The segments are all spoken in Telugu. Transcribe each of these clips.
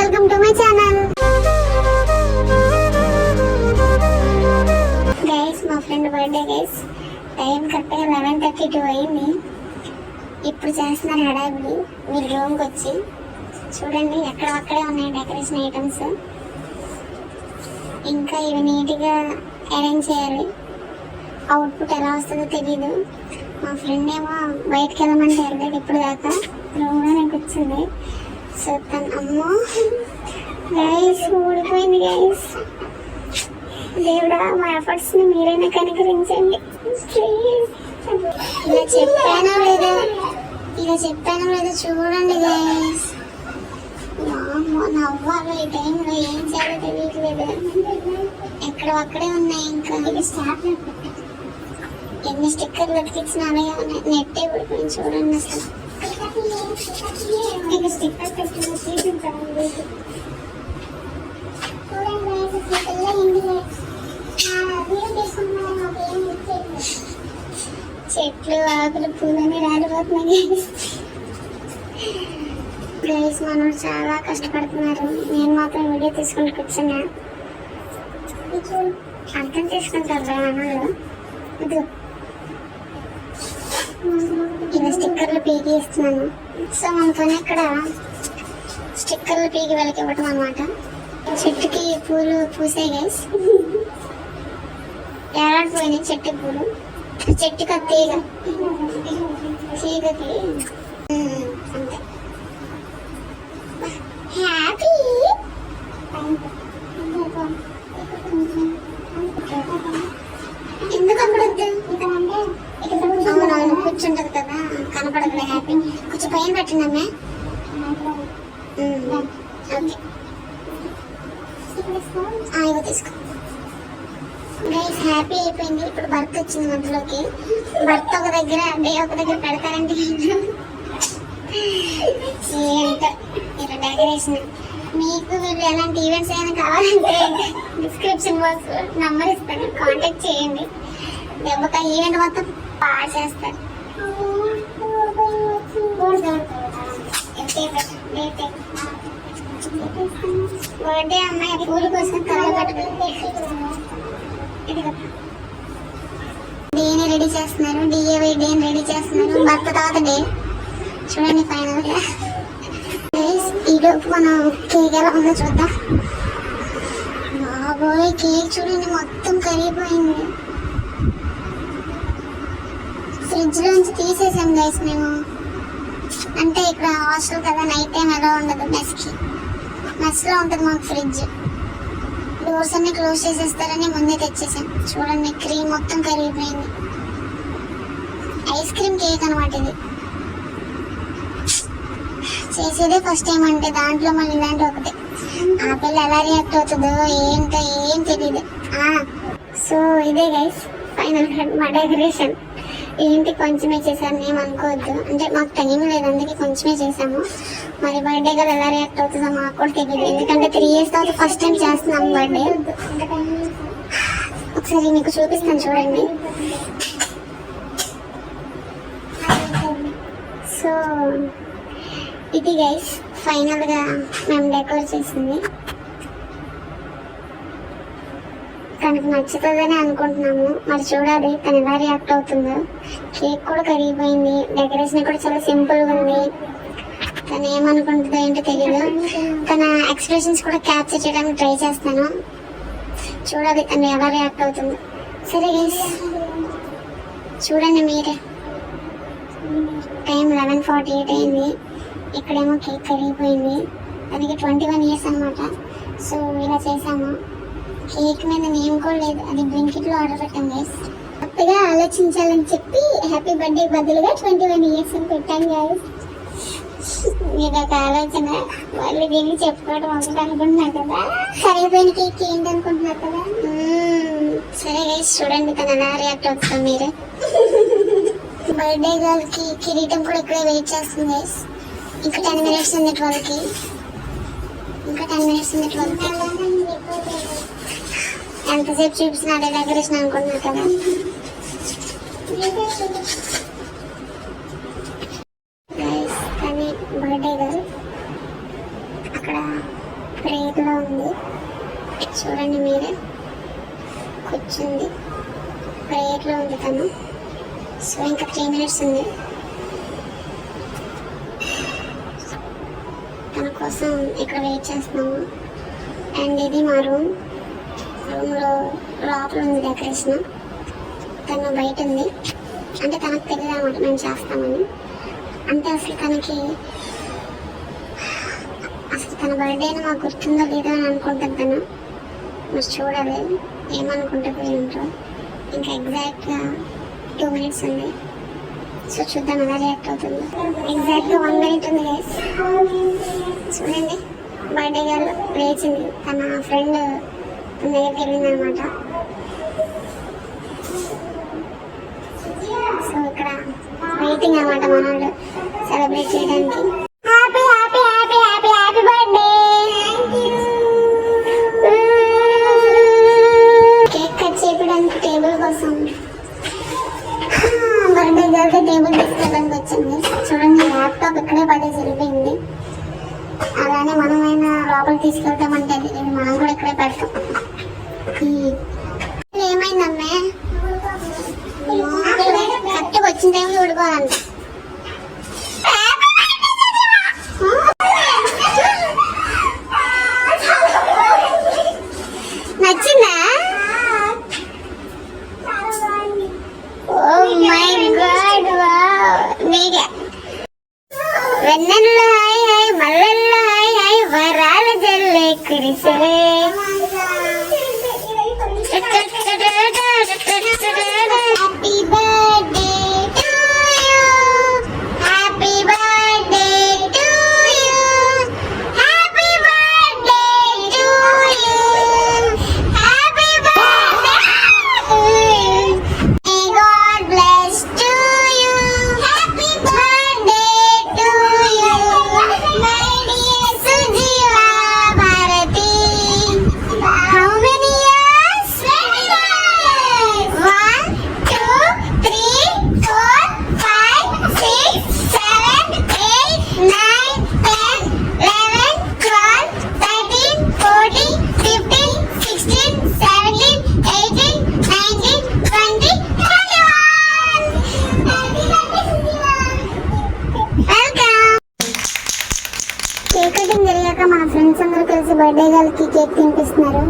Welcome to my channel. Guys మా ఫ్రెండ్ బర్త్డే గైస్. టైం కరెక్ట్గా 11:32 అయింది. ఇప్పుడు చేస్తున్నారు హడావిడి. మీరు రూమ్కి వచ్చి చూడండి, ఎక్కడక్కడే ఉన్నాయి డెకరేషన్ ఐటమ్స్. ఇంకా ఇవి నీట్గా అరేంజ్ చేయాలి. అవుట్పుట్ ఎలా వస్తుందో తెలీదు. మా ఫ్రెండ్ ఏమో బయటకు వెళ్ళమంటే వెళ్ళలేదు ఇప్పుడు దాకా, రూమ్లోనే కూర్చుంది. సో తను అమ్మో గైస్ ఊడిపోయింది గైస్. దేవుడా మా ఎఫర్ట్స్ని మీరైనా కనుకరించండి ప్లీజ్. ఇలా చెప్పానో లేదో చూడండి గైస్. నవ్వాలి ఈ టైంలో, ఏం చేయాలో తెలియట్లేదు. ఎక్కడక్కడే ఉన్నాయి. ఇంకా ఎన్ని స్టిక్కర్లు అతికించిన అలాగే ఉన్నాయి. నెట్టే పడిపోయింది చూడండి. అసలు స్టిక్కర్ చెట్లు ఆకులు పూలని రాలిపోతున్నాయి గైస్. మనం చాలా కష్టపడుతున్నారు. నేను మాత్రం వీడియో తీసుకుని కూర్చున్నా. అర్థం చేసుకుంటారు మనలో. ఇలా స్టిక్కర్లు పీకి ఇస్తున్నాను. సో మనతో ఇక్కడ స్టిక్కర్లు పీకి వెళ్ళకి ఇవ్వటం అనమాట. చెట్టుకి పూలు పూసాయి గైస్. ఏడాడిపోయినాయి చెట్టు పూలు. చెట్టుకి తీగకి అంతే. హ్యాపీ ఎందుకు అక్కడ అవునవును కూర్చుంటది కదా, కనపడదు. హ్యాపీ కొంచెం పైన పెట్టండి అమ్మే. ఓకే ఇగో తీసుకో గైస్. హ్యాపీ అయిపోయింది. ఇప్పుడు బర్త్ వచ్చింది మధ్యలోకి. బర్త్ ఒక దగ్గర, డే ఒక దగ్గర పెడతారంటే ఏంటో ఇలా డెకరేషన్. మీకు వీళ్ళు ఎలాంటి ఈవెంట్స్ ఏమైనా కావాలంటే డిస్క్రిప్షన్ బాక్స్ నంబర్ ఇస్తాను, కాంటాక్ట్ చేయండి. దెబ్బక ఈవెంట్ మొత్తం బాగా చేస్తారు. బర్త్డే అమ్మాయి పూలు కోసం కళ్ళు కట్టుకుంది. డేని రెడీ చేస్తున్నారు, డిఏవై డేని రెడీ చేస్తున్నారు. భర్త తర్వాత డే చూడండి. ఫైనల్ గా ఈలోపు మనం కేక్ ఎలా ఉందో చూద్దాం. బాబోయ్ కేక్ చూడండి మొత్తం కరిగిపోయింది. ఫ్రిడ్జ్ లోంచి తీసేసాం గైస్ మేము. అంటే ఇక్కడ హాస్టల్ కదా, నైట్ టైం ఎలా ఉండదు. మెస్ లో ఉంటుంది మాకు ఫ్రిడ్జ్. డోర్స్ అన్ని క్లోజ్ చేసేస్తారని ముందే తెచ్చేసాం. చూడండి క్రీమ్ మొత్తం కరిగిపోయింది. ఐస్ క్రీమ్ కేక్ అనమాట ఇది. చేసేదే ఫస్ట్ టైం అంటే దాంట్లో మళ్ళీ ఇలాంటి ఒకటి. ఆ పిల్ల ఎలా రియాక్ట్ అవుతుందో ఏంటో ఏం తెలియదు. సో ఇదే గైస్ ఫైనల్ మా డెకరేషన్. ఏంటి కొంచెమే చేశాను ఏమనుకోవద్దు, అంటే మాకు టైం లేదు అందుకే కొంచెమే చేసాము. మరి బర్త్డే కదా ఎలా రియాక్ట్ అవుతుందో మాకు కూడా తెలియదు. ఎందుకంటే 3 years తర్వాత ఫస్ట్ టైం చేస్తున్నాము బర్త్డే. ఒకసారి మీకు చూపిస్తాను చూడండి. సో ఇది గైస్ ఫైనల్ గా మేము డెకోర్ చేసింది. తనకు నచ్చుతుందని అనుకుంటున్నాము. మరి చూడాలి తను ఎలా రియాక్ట్ అవుతుందో. కేక్ కూడా కరిగిపోయింది. డెకరేషన్ కూడా చాలా సింపుల్ గా ఉంది. తను ఏమనుకుంటుందో ఏంటో తెలియదు. తన ఎక్స్ప్రెషన్స్ కూడా క్యాప్చర్ చేయడానికి ట్రై చేస్తాను. చూడాలి తను ఎలా రియాక్ట్ అవుతుందో. సరే గైస్ చూడండి మీరే. టైం 11:48 అయింది. ఇక్కడేమో కేక్ కరిగిపోయింది. దానికి 21 years అనమాట. సో ఇలా చేసాము. కేక్ మీద నేమ్ కూడా లేదు, అది బ్లింకిట్లో ఆర్డర్ పెట్టాం గైస్. కొత్తగా ఆలోచించాలని చెప్పి హ్యాపీ బర్త్డే బదులుగా 21 years అని పెట్టాం గైస్. ఇది ఒక ఆలోచన. వాళ్ళు దీన్ని చెప్పుకోవడం ఒకటి అనుకుంటున్నారు కదా, కరిగిపోయిన కేక్ ఏంటి అనుకుంటున్నారు కదా. సరే గైస్ చూడండి తను ఎలా రియాక్ట్ అవుతుంది మీరే. బర్త్డే గర్ల్ కి కిరీటం కూడా ఇక్కడే వెయిట్ చేస్తుంది గైస్. ఇంకా 10 minutes ఉంది 12కి. ఎంతసేపు చూపించిన అదే డెకరేషన్ అనుకుంటున్నారు కదా. కానీ బర్త్డే గర్ల్ అక్కడ ప్రేయర్లో ఉంది, చూడండి మీరే, కూర్చుంది ప్రేయర్లో ఉంది తను. సో ఇంకా 3 minutes ఉంది. తన కోసం ఇక్కడ వెయిట్ చేస్తున్నాము. అండ్ ఇది మా రూమ్లో లోపల ఉంది డెకరేషన్. తను బయట ఉంది, అంటే తనకు తెలియదు అన్నమాట మేము చేస్తామని. అంటే అసలు తన బర్త్డేని మాకు గుర్తుందో లేదో అని అనుకుంటుంది తను. మరి చూడాలి ఏమనుకుంటే పోయి ఉంటారు. ఇంకా ఎగ్జాక్ట్గా 2 minutes ఉంది. సో చూద్దాం ఎలా రియాక్ట్ అవుతుంది. ఎగ్జాక్ట్గా 1 minute ఉంది గైస్. చూడండి బర్త్డే గర్ల్ లేచింది, తన ఫ్రెండ్ తన దగ్గరికి వెళ్ళింది అనమాట. సో ఇక్కడ వెయిటింగ్ అనమాట మనోళ్ళు సెలబ్రేట్ చేయడానికి. Happy happy happy happy happy birthday. Cake cut చేయడానికి టేబుల్ కోసం బర్త్డే గర్ల్ టేబుల్ తీసుకెళ్ళడానికి వచ్చింది. చూడండి ల్యాప్టాప్ ఇక్కడే పడేసి వెళ్ళిపోయింది. అలానే మనమైనా లోపలికి తీసుకెళ్తామంటే అది మనం కూడా ఇక్కడే పెడతాం. ఏమైందమ్మే కరెక్ట్గా వచ్చిన టైంలో ఊడిపోవాలంట. నచ్చిందా? ఓ మై గాడ్, నీకే వెన్నెల్లో హాయ్ హాయ్, మల్లెల్లో హాయ్ హాయ్, వరాల జల్లే కురిసే. Happy birthday to you, happy birthday to you, happy birthday to you, happy birthday to you, may God bless to you, happy birthday to you, my dear Sujeeva Bharati. How many years? 1 2 3 4 5 6 7 8 9 10 11 12 13 14 15 16 17 18 19 20 21. Welcome. Cake cutting జరిగాక మన ఫ్రెండ్స్ అందరూ కలిసి బర్త్డే గర్ల్కి కేక్ తినిపిస్తున్నారు.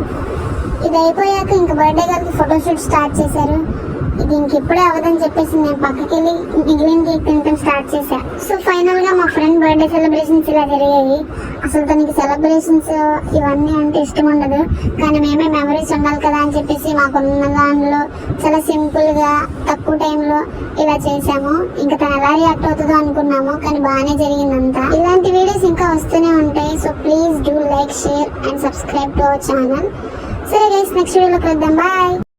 ఇది అయిపోయాక ఇంక బర్త్డే గర్ల్కి ఫోటోషూట్ స్టార్ట్ చేశారు. ఇది ఇంకెప్పుడే అవ్వదని చెప్పేసి నేను పక్కకి వెళ్ళి మిగిలిన కేక్ తినడం స్టార్ట్ చేశా. సో ఫైనల్ గా మా ఫ్రెండ్ బర్త్డే సెలబ్రేషన్స్ ఇలా జరిగాయి. అసలు తనకి సెలబ్రేషన్స్ ఇవన్నీ అంటే ఇష్టం ఉండదు, కానీ మేమే మెమరీస్ ఉండాలి కదా అని చెప్పేసి మాకున్న దానిలో చాలా సింపుల్ గా తక్కువ టైంలో ఇలా చేసాము. ఇంకా తను ఎలా రియాక్ట్ అవుతుందో అనుకున్నాము, కానీ బాగానే జరిగిందంతా. ఇలాంటి వీడియోస్ ఇంకా వస్తూనే ఉంటాయి. So please do like, share and subscribe to our channel. సరే గైస్, నెక్స్ట్ వీడియోలో కలుద్దాం. బాయ్.